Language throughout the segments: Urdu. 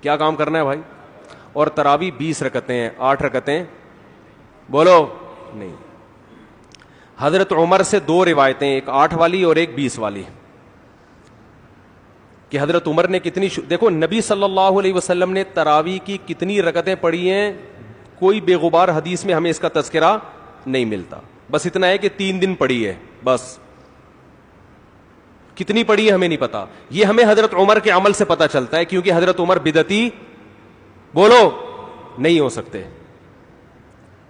کیا کام کرنا ہے بھائی؟ اور تراویح 20 رکعتیں ہیں، 8 رکعتیں بولو نہیں. حضرت عمر سے 2 روایتیں، ایک 8 والی اور ایک 20 والی، کہ حضرت عمر نے کتنی دیکھو نبی صلی اللہ علیہ وسلم نے تراویح کی کتنی رکعتیں پڑھی ہیں، کوئی بے غبار حدیث میں ہمیں اس کا تذکرہ نہیں ملتا. بس اتنا ہے کہ 3 دن پڑھی ہے، بس کتنی پڑھی ہے ہمیں نہیں پتا. یہ ہمیں حضرت عمر کے عمل سے پتا چلتا ہے، کیونکہ حضرت عمر بدعتی بولو نہیں ہو سکتے،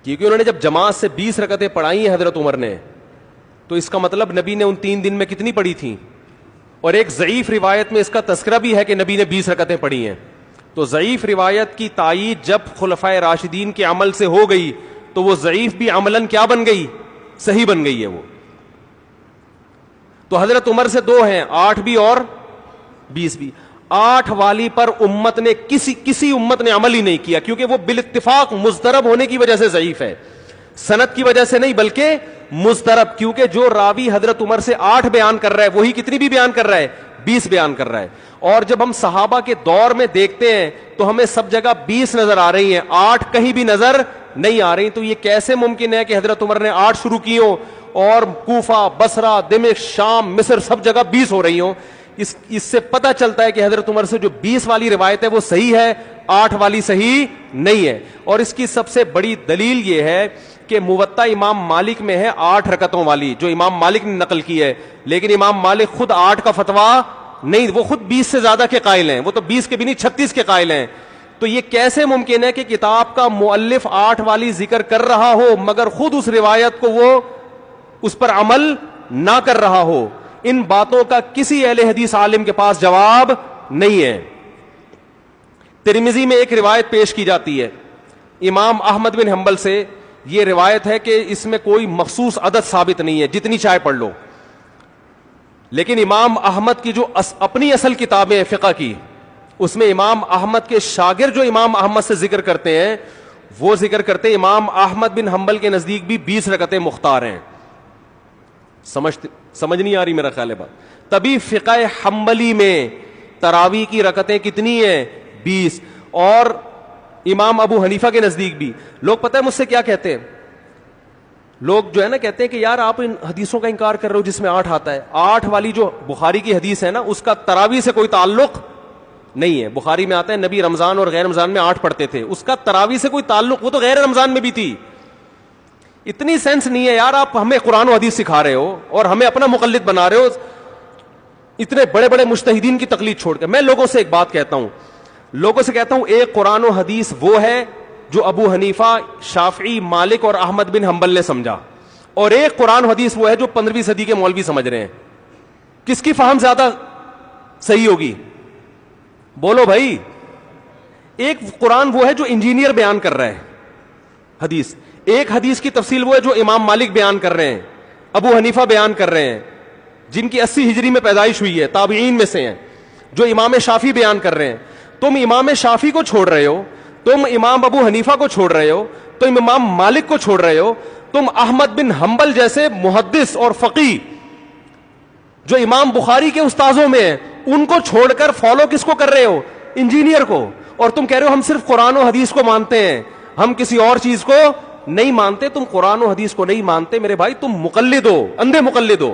کیونکہ انہوں نے جب جماعت سے 20 رکعتیں پڑھائی ہیں حضرت عمر نے، تو اس کا مطلب نبی نے ان 3 دن میں کتنی پڑھی تھیں. اور ایک ضعیف روایت میں اس کا تذکرہ بھی ہے کہ نبی نے 20 رکعتیں پڑھی ہیں. تو ضعیف روایت کی تائید جب خلفائے راشدین کے عمل سے ہو گئی تو وہ ضعیف بھی عملاً کیا بن گئی؟ صحیح بن گئی ہے وہ. تو حضرت عمر سے 2 ہیں، 8 بھی اور 20 بھی. 8 والی پر امت نے کسی امت نے عمل ہی نہیں کیا، کیونکہ وہ بالاتفاق مضطرب ہونے کی وجہ سے ضعیف ہے، سند کی وجہ سے نہیں بلکہ مضطرب. کیونکہ جو راوی حضرت عمر سے 8 بیان کر رہا ہے وہی کتنی بھی بیان کر رہا ہے؟ 20 بیان کر رہا ہے. اور جب ہم صحابہ کے دور میں دیکھتے ہیں تو ہمیں سب جگہ 20 نظر آ رہی ہیں، 8 کہیں بھی نظر نہیں آ رہی. تو یہ کیسے ممکن ہے کہ حضرت عمر نے 8 شروع کی ہوں اور کوفہ، بصرہ، دمشق، شام، مصر سب جگہ 20 ہو رہی ہوں؟ اس سے پتہ چلتا ہے کہ حضرت عمر سے جو 20 والی روایت ہے وہ صحیح ہے، 8 والی صحیح نہیں ہے. اور اس کی سب سے بڑی دلیل یہ ہے کہ موطا امام مالک میں ہے 8 رکعتوں والی، جو امام مالک نے نقل کی ہے، لیکن امام مالک خود 8 کا فتویٰ نہیں، وہ خود 20 سے زیادہ کے قائل ہیں، وہ تو 20 کے بھی نہیں 36 کے قائل ہیں. تو یہ کیسے ممکن ہے کہ کتاب کا مؤلف 8 والی ذکر کر رہا ہو مگر خود اس روایت کو وہ اس پر عمل نہ کر رہا ہو؟ ان باتوں کا کسی اہل حدیث عالم کے پاس جواب نہیں ہے. ترمذی میں ایک روایت پیش کی جاتی ہے امام احمد بن حنبل سے، یہ روایت ہے کہ اس میں کوئی مخصوص عدد ثابت نہیں ہے، جتنی چاہے پڑھ لو. لیکن امام احمد کی جو اپنی اصل کتابیں ہیں فقہ کی، اس میں امام احمد کے شاگرد جو امام احمد سے ذکر کرتے ہیں وہ ذکر کرتے ہیں امام احمد بن حنبل کے نزدیک بھی 20 رکعتیں مختار ہیں. سمجھ نہیں آ رہی میرا خیال ہے بات. تبھی فقہ حنبلی میں تراویح کی رکعتیں کتنی ہیں؟ 20. اور امام ابو حنیفہ کے نزدیک بھی. لوگ پتہ ہے مجھ سے کیا کہتے ہیں؟ لوگ جو ہے نا کہتے ہیں کہ یار آپ ان حدیثوں کا انکار کر رہے ہو جس میں 8 آتا ہے. 8 والی جو بخاری کی حدیث ہے نا اس کا تراویح سے کوئی تعلق نہیں ہے. بخاری میں آتا ہے نبی رمضان اور غیر رمضان میں 8 پڑھتے تھے، اس کا تراویح سے کوئی تعلق، وہ تو غیر رمضان میں بھی تھی. اتنی سینس نہیں ہے یار، آپ ہمیں قرآن و حدیث سکھا رہے ہو اور ہمیں اپنا مقلد بنا رہے ہو اتنے بڑے بڑے مجتہدین کی تقلید چھوڑ کے. میں لوگوں سے ایک بات کہتا ہوں، ایک قرآن و حدیث وہ ہے جو ابو حنیفہ، شافعی، مالک اور احمد بن حنبل نے سمجھا، اور ایک قرآن و حدیث وہ ہے جو 15ویں صدی کے مولوی سمجھ رہے ہیں. کس کی فہم زیادہ صحیح ہوگی؟ بولو بھائی. ایک قرآن وہ ہے جو انجینئر بیان کر رہا ہے حدیث، ایک حدیث کی تفصیل وہ ہے جو امام مالک بیان کر رہے ہیں، ابو حنیفہ بیان کر رہے ہیں جن کی 80 ہجری میں پیدائش ہوئی ہے، تابعین میں سے ہیں، جو امام شافعی بیان کر رہے ہیں. تم امام شافعی کو چھوڑ رہے ہو، تم امام ابو حنیفہ کو چھوڑ رہے ہو، تم امام مالک کو چھوڑ رہے ہو، تم احمد بن حنبل جیسے محدث اور فقی جو امام بخاری کے استاذوں میں ہیں ان کو چھوڑ کر فالو کس کو کر رہے ہو؟ انجینئر کو. اور تم کہہ رہے ہو ہم صرف قرآن و حدیث کو مانتے ہیں، ہم کسی اور چیز کو نہیں مانتے. تم قرآن و حدیث کو نہیں مانتے میرے بھائی، تم مقلد ہو، اندھے مقلد ہو.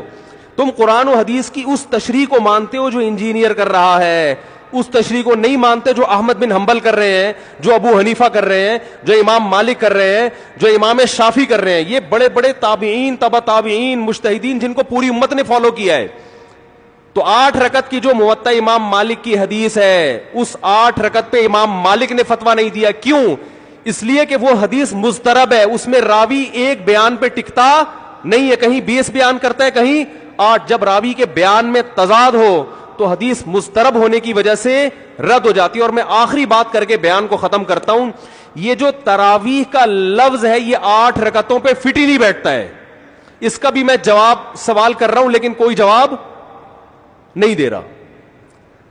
تم قرآن و حدیث کی اس تشریح کو مانتے ہو جو انجینئر کر رہا ہے، اس تشریح کو نہیں مانتے جو احمد بن حنبل کر رہے ہیں، جو ابو حنیفہ کر رہے ہیں، جو امام مالک کر رہے ہیں، جو امام شافعی کر رہے ہیں. یہ بڑے بڑے تابعین، تبع تابعین، مجتہدین جن کو پوری امت نے فالو کیا ہے. تو 8 رکعت کی جو موطا امام مالک کی حدیث ہے، اس 8 رکعت پہ امام مالک نے فتویٰ نہیں دیا. کیوں؟ اس لیے کہ وہ حدیث مضطرب ہے، اس میں راوی ایک بیان پہ ٹکتا نہیں ہے، کہیں 20 بیان کرتا ہے، کہیں 8. جب راوی کے بیان میں تضاد ہو تو حدیث مضطرب ہونے کی وجہ سے رد ہو جاتی ہے. اور میں آخری بات کر کے بیان کو ختم کرتا ہوں، یہ جو تراویح کا لفظ ہے یہ 8 رکعتوں پہ فٹ ہی نہیں بیٹھتا ہے. اس کا بھی میں جواب سوال کر رہا ہوں لیکن کوئی جواب نہیں دے رہا.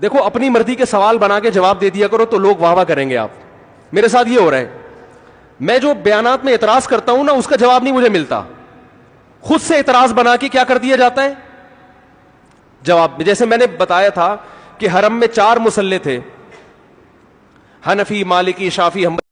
دیکھو اپنی مرضی کے سوال بنا کے جواب دے دیا کرو تو لوگ واہ واہ کریں گے. آپ میرے ساتھ یہ ہو رہا ہے، میں جو بیانات میں اعتراض کرتا ہوں نا اس کا جواب نہیں مجھے ملتا، خود سے اعتراض بنا کے کیا کر دیا جاتا ہے جواب. جیسے میں نے بتایا تھا کہ حرم میں 4 مصلے تھے، حنفی، مالکی، شافی،